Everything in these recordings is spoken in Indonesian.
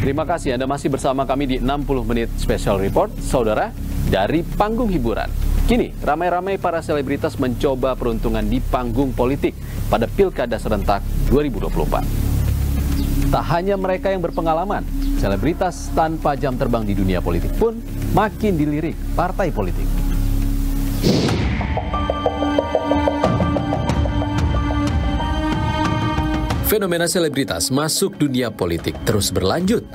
Terima kasih Anda masih bersama kami di 60 Menit Special Report, saudara, dari panggung hiburan. Kini, ramai-ramai para selebritas mencoba peruntungan di panggung politik pada Pilkada serentak 2024. Tak hanya mereka yang berpengalaman, selebritas tanpa jam terbang di dunia politik pun makin dilirik partai politik. Fenomena selebritas masuk dunia politik terus berlanjut.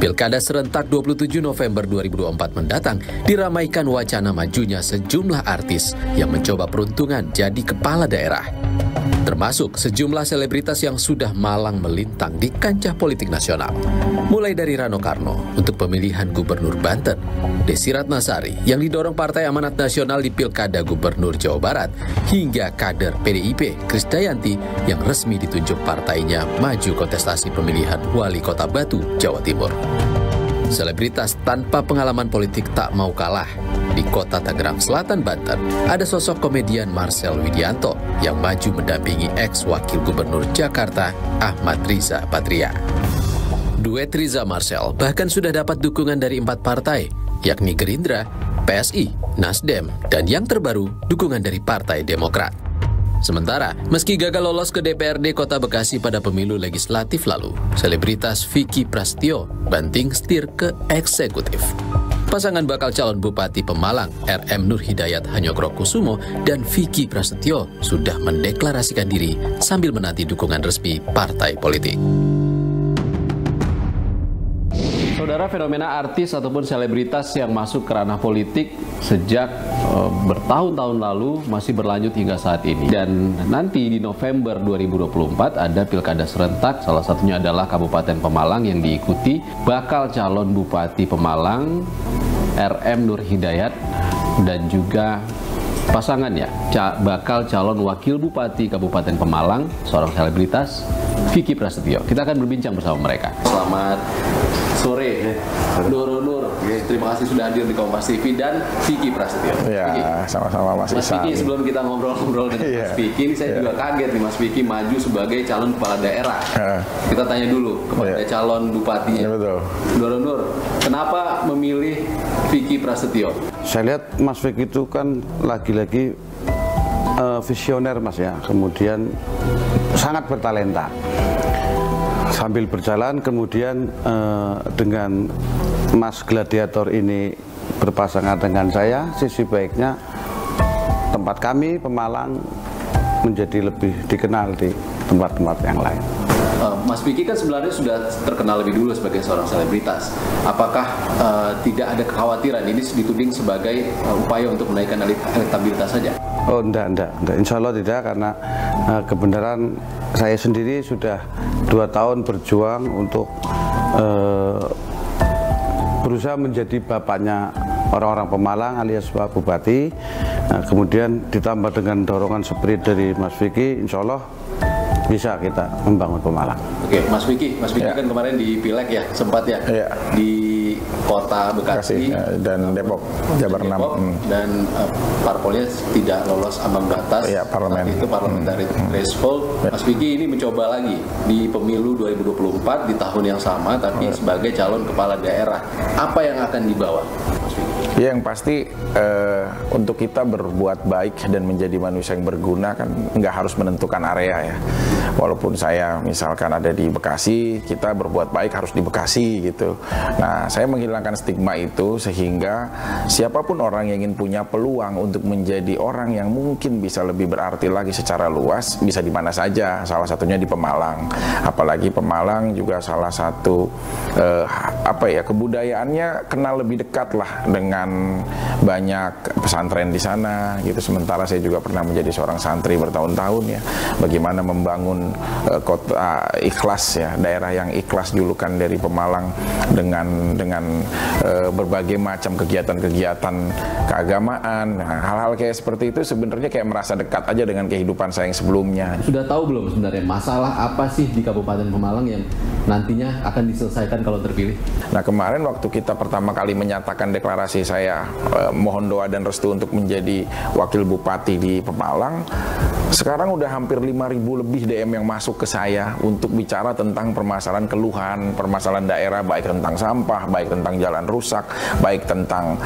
Pilkada serentak 27 November 2024 mendatang diramaikan wacana majunya sejumlah artis yang mencoba peruntungan jadi kepala daerah. Termasuk sejumlah selebritas yang sudah malang melintang di kancah politik nasional. Mulai dari Rano Karno untuk pemilihan Gubernur Banten, Desi Ratnasari yang didorong Partai Amanat Nasional di Pilkada Gubernur Jawa Barat, hingga kader PDIP Krisdayanti yang resmi ditunjuk partainya maju kontestasi pemilihan Wali Kota Batu, Jawa Timur. Selebritas tanpa pengalaman politik tak mau kalah. Di kota Tangerang Selatan, Banten, ada sosok komedian Marcel Widianto yang maju mendampingi ex-wakil gubernur Jakarta, Ahmad Riza Patria. Duet Riza Marcel bahkan sudah dapat dukungan dari 4 partai, yakni Gerindra, PSI, Nasdem, dan yang terbaru, dukungan dari Partai Demokrat. Sementara, meski gagal lolos ke DPRD Kota Bekasi pada pemilu legislatif lalu, selebritas Vicky Prasetyo banting setir ke eksekutif. Pasangan bakal calon Bupati Pemalang, RM Nur Hidayat Hanyokrokusumo dan Vicky Prasetyo sudah mendeklarasikan diri sambil menanti dukungan resmi partai politik. Saudara, fenomena artis ataupun selebritas yang masuk ke ranah politik sejak bertahun-tahun lalu masih berlanjut hingga saat ini. Dan nanti di November 2024 ada pilkada serentak, salah satunya adalah Kabupaten Pemalang yang diikuti bakal calon Bupati Pemalang, RM Nur Hidayat, dan juga pasangannya, bakal calon Wakil Bupati Kabupaten Pemalang, seorang selebritas, Vicky Prasetyo. Kita akan berbincang bersama mereka. Selamat sore, Nur. Terima kasih sudah hadir di Kompas TV, dan Vicky Prasetyo. Ya, sama-sama Mas Isan. Vicky, sebelum kita ngobrol-ngobrol dengan Mas Vicky, ini saya juga kaget nih Mas Vicky maju sebagai calon kepala daerah. Kita tanya dulu kepada calon bupatinya. Betul. Nur, kenapa memilih Vicky Prasetyo? Saya lihat Mas Vicky itu kan lagi-lagi visioner Mas ya, kemudian sangat bertalenta. Sambil berjalan kemudian dengan Mas Gladiator ini berpasangan dengan saya, sisi baiknya tempat kami Pemalang menjadi lebih dikenal di tempat-tempat yang lain. Mas Vicky kan sebenarnya sudah terkenal lebih dulu sebagai seorang selebritas. Apakah tidak ada kekhawatiran ini dituding sebagai upaya untuk menaikkan elektabilitas saja? Oh, enggak. Insya Allah tidak, karena kebenaran saya sendiri sudah 2 tahun berjuang untuk berusaha menjadi bapaknya orang-orang Pemalang alias Pak Bupati. Kemudian ditambah dengan dorongan spirit dari Mas Vicky, insya Allah bisa kita membangun Pemalang. Oke, Mas Vicky ya. Kan kemarin di Pileg ya, sempat ya, di kota Bekasi dan Depok, Jabar 6. Dan parpolnya tidak lolos ambang batas, parlemen. Itu parliamentary threshold. Mas Vicky ini mencoba lagi di pemilu 2024 di tahun yang sama, tapi sebagai calon kepala daerah. Apa yang akan dibawa, Mas Vicky? Ya, yang pasti untuk kita berbuat baik dan menjadi manusia yang berguna kan nggak harus menentukan area ya. Walaupun saya misalkan ada di Bekasi, kita berbuat baik harus di Bekasi gitu. Nah, saya menghilangkan stigma itu sehingga siapapun orang yang ingin punya peluang untuk menjadi orang yang mungkin bisa lebih berarti lagi secara luas, bisa di mana saja, salah satunya di Pemalang. Apalagi Pemalang juga salah satu kebudayaannya kenal lebih dekat lah dengan banyak pesantren di sana gitu. Sementara saya juga pernah menjadi seorang santri bertahun-tahun ya. Bagaimana membangun kota ikhlas ya, daerah yang ikhlas, julukan dari Pemalang dengan dengan berbagai macam kegiatan-kegiatan keagamaan. Nah, hal-hal kayak seperti itu sebenarnya kayak merasa dekat aja dengan kehidupan saya yang sebelumnya. Sudah tahu belum sebenarnya masalah apa sih di Kabupaten Pemalang yang nantinya akan diselesaikan kalau terpilih? Nah, kemarin waktu kita pertama kali menyatakan deklarasi saya mohon doa dan restu untuk menjadi wakil bupati di Pemalang, sekarang udah hampir 5.000 lebih DM yang masuk ke saya untuk bicara tentang permasalahan keluhan, permasalahan daerah, baik tentang sampah, baik tentang jalan rusak, baik tentang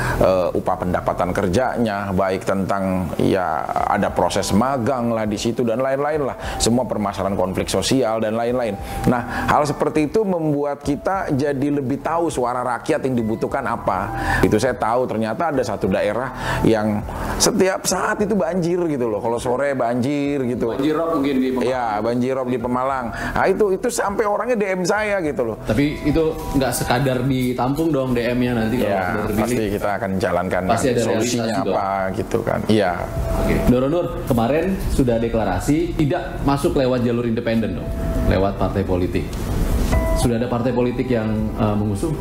upah pendapatan kerjanya, baik tentang ya ada proses magang lah di situ dan lain-lain lah, semua permasalahan konflik sosial dan lain-lain. Nah, hal seperti itu membuat kita jadi lebih tahu suara rakyat yang dibutuhkan apa. Itu saya tahu ternyata ada satu daerah yang setiap saat itu banjir gitu loh. Kalau sore banjir gitu. Banjirop mungkin di Pemalang. Ya, banjirop di Pemalang. Nah, itu sampai orangnya DM saya gitu loh. Tapi itu nggak sekadar ditampung dong DM-nya nanti kalau Ya, sudah terpilih. pasti kita akan jalankan Pasti ada solusinya realisasi apa gitu kan. Iya. Oke. Doro Nur, kemarin sudah deklarasi tidak masuk lewat jalur independen dong, lewat partai politik. Sudah ada partai politik yang mengusung?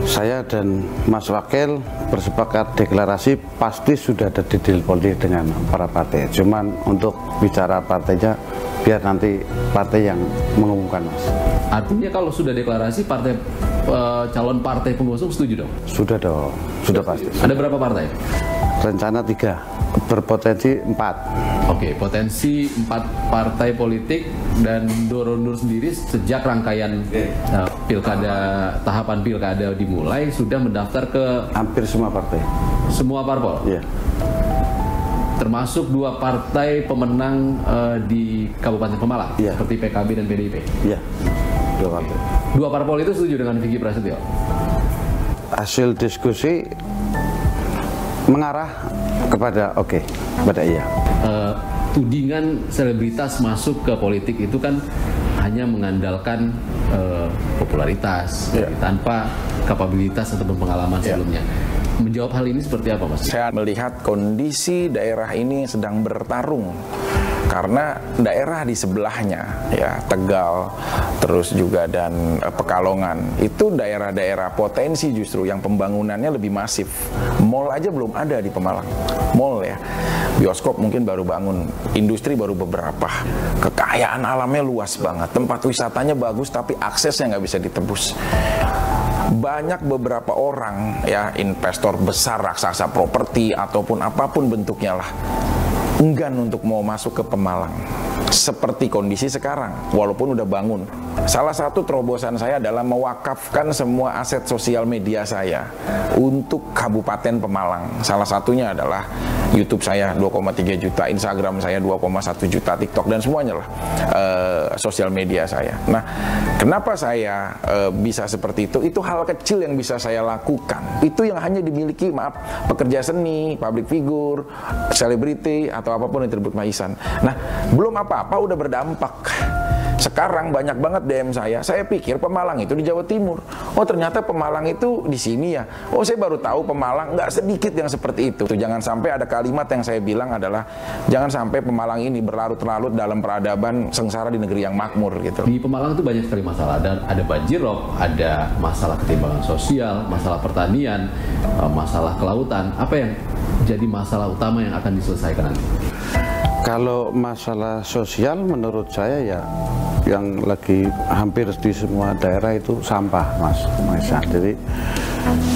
Saya dan Mas Wakil bersepakat deklarasi pasti sudah ada deal politik dengan para partai. Cuman untuk bicara partainya biar nanti partai yang mengumumkan, Mas. Artinya kalau sudah deklarasi partai calon partai pengusung setuju dong? Sudah dong, sudah pasti. Ada berapa partai? Rencana 3, berpotensi 4. Oke, potensi 4 partai politik dan Doro Nur sendiri sejak rangkaian tahapan pilkada dimulai sudah mendaftar ke Hampir semua partai. semua parpol. Iya. Termasuk 2 partai pemenang di Kabupaten Pemalang, Iya. seperti PKB dan PDIP. Iya. 2 partai. 2 parpol itu setuju dengan Vicky Prasetyo? Hasil diskusi mengarah kepada kepada iya. Tudingan selebritas masuk ke politik itu kan hanya mengandalkan popularitas tanpa kapabilitas atau pengalaman sebelumnya. Menjawab hal ini seperti apa, Mas? Saya melihat kondisi daerah ini sedang bertarung karena daerah di sebelahnya ya Tegal terus juga dan Pekalongan itu daerah-daerah potensi justru yang pembangunannya lebih masif. Mall aja belum ada di Pemalang, mall ya, bioskop mungkin baru bangun, industri baru beberapa, kekayaan alamnya luas banget, tempat wisatanya bagus tapi aksesnya nggak bisa ditebus. Banyak beberapa orang ya investor besar raksasa properti ataupun apapun bentuknya lah enggan untuk mau masuk ke Pemalang seperti kondisi sekarang walaupun udah bangun. Salah satu terobosan saya adalah mewakafkan semua aset sosial media saya untuk Kabupaten Pemalang. Salah satunya adalah YouTube saya 2,3 juta, Instagram saya 2,1 juta, TikTok dan semuanya lah sosial media saya. Nah, kenapa saya bisa seperti itu? Itu hal kecil yang bisa saya lakukan. Itu yang hanya dimiliki pekerja seni, public figure, selebriti atau apapun yang disebut maisan. Nah, belum apa-apa udah berdampak. Sekarang banyak banget DM saya pikir Pemalang itu di Jawa Timur. Oh ternyata Pemalang itu di sini ya. Oh saya baru tahu Pemalang, nggak sedikit yang seperti itu. Jangan sampai ada kalimat yang saya bilang adalah jangan sampai Pemalang ini berlarut-larut dalam peradaban sengsara di negeri yang makmur gitu. Di Pemalang itu banyak sekali masalah, dan ada banjirop, ada masalah ketimpangan sosial, masalah pertanian, masalah kelautan. Apa yang jadi masalah utama yang akan diselesaikan nanti? Kalau masalah sosial menurut saya ya yang lagi hampir di semua daerah itu sampah, Mas. Jadi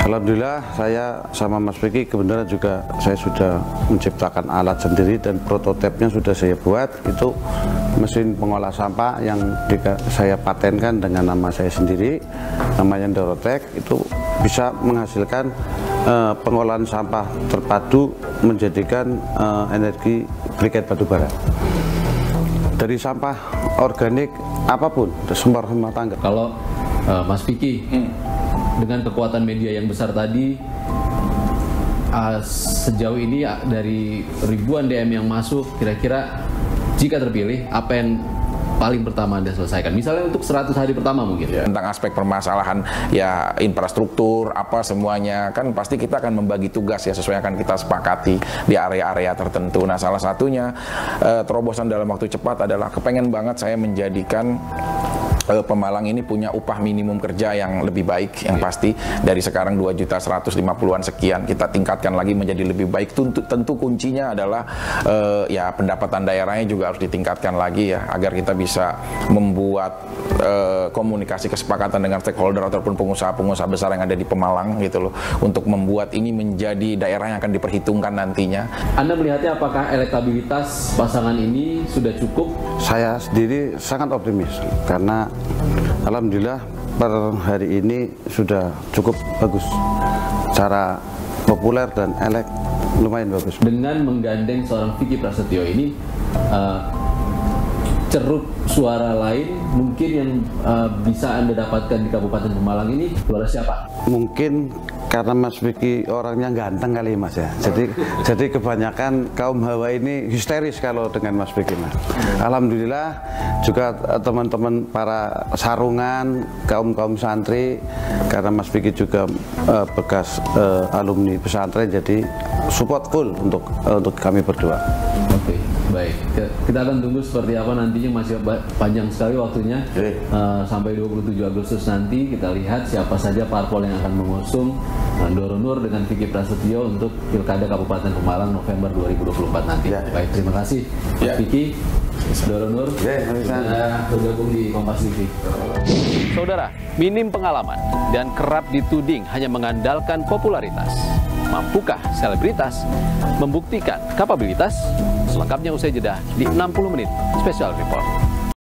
alhamdulillah saya sama Mas Vicky kebenaran juga saya sudah menciptakan alat sendiri dan prototipenya sudah saya buat. Itu mesin pengolah sampah yang saya patenkan dengan nama saya sendiri, namanya Dorotek. Itu bisa menghasilkan pengolahan sampah terpadu menjadikan energi briket batubara dari sampah organik apapun, sumber rumah tangga. Kalau Mas Vicky dengan kekuatan media yang besar tadi, sejauh ini dari ribuan DM yang masuk, kira-kira jika terpilih apa yang paling pertama Anda selesaikan? Misalnya untuk 100 hari pertama mungkin. Ya, tentang aspek permasalahan ya infrastruktur apa semuanya kan pasti kita akan membagi tugas ya sesuai yang akan kita sepakati di area-area tertentu. Nah salah satunya terobosan dalam waktu cepat adalah kepengen banget saya menjadikan Pemalang ini punya upah minimum kerja yang lebih baik, yang pasti dari sekarang 2.150.000-an sekian kita tingkatkan lagi menjadi lebih baik. Tentu kuncinya adalah ya pendapatan daerahnya juga harus ditingkatkan lagi ya, agar kita bisa membuat komunikasi kesepakatan dengan stakeholder ataupun pengusaha-pengusaha besar yang ada di Pemalang gitu loh, untuk membuat ini menjadi daerah yang akan diperhitungkan nantinya. Anda melihatnya apakah elektabilitas pasangan ini sudah cukup? Saya sendiri sangat optimis karena alhamdulillah per hari ini sudah cukup bagus, secara populer dan elek lumayan bagus. Dengan menggandeng seorang Vicky Prasetyo ini, ceruk suara lain mungkin yang bisa Anda dapatkan di Kabupaten Pemalang ini suara siapa? Mungkin karena Mas Vicky orangnya ganteng kali Mas ya. Jadi kebanyakan kaum Hawa ini histeris kalau dengan Mas Vicky Mas. Alhamdulillah juga teman-teman para sarungan, kaum santri, karena Mas Vicky juga bekas alumni pesantren, jadi support full untuk kami berdua. Oke, baik. Kita akan tunggu seperti apa nantinya, masih panjang sekali waktunya. Sampai 27 Agustus nanti kita lihat siapa saja parpol yang akan mengusung Doronur dengan Vicky Prasetyo untuk Pilkada Kabupaten Pemalang November 2024 nanti. Baik, terima kasih Mas Vicky, Doronur sudah bergabung di Kompas TV. Saudara, minim pengalaman dan kerap dituding hanya mengandalkan popularitas. Mampukah selebritas membuktikan kapabilitas? Selengkapnya usai jeda di 60 menit Special Report.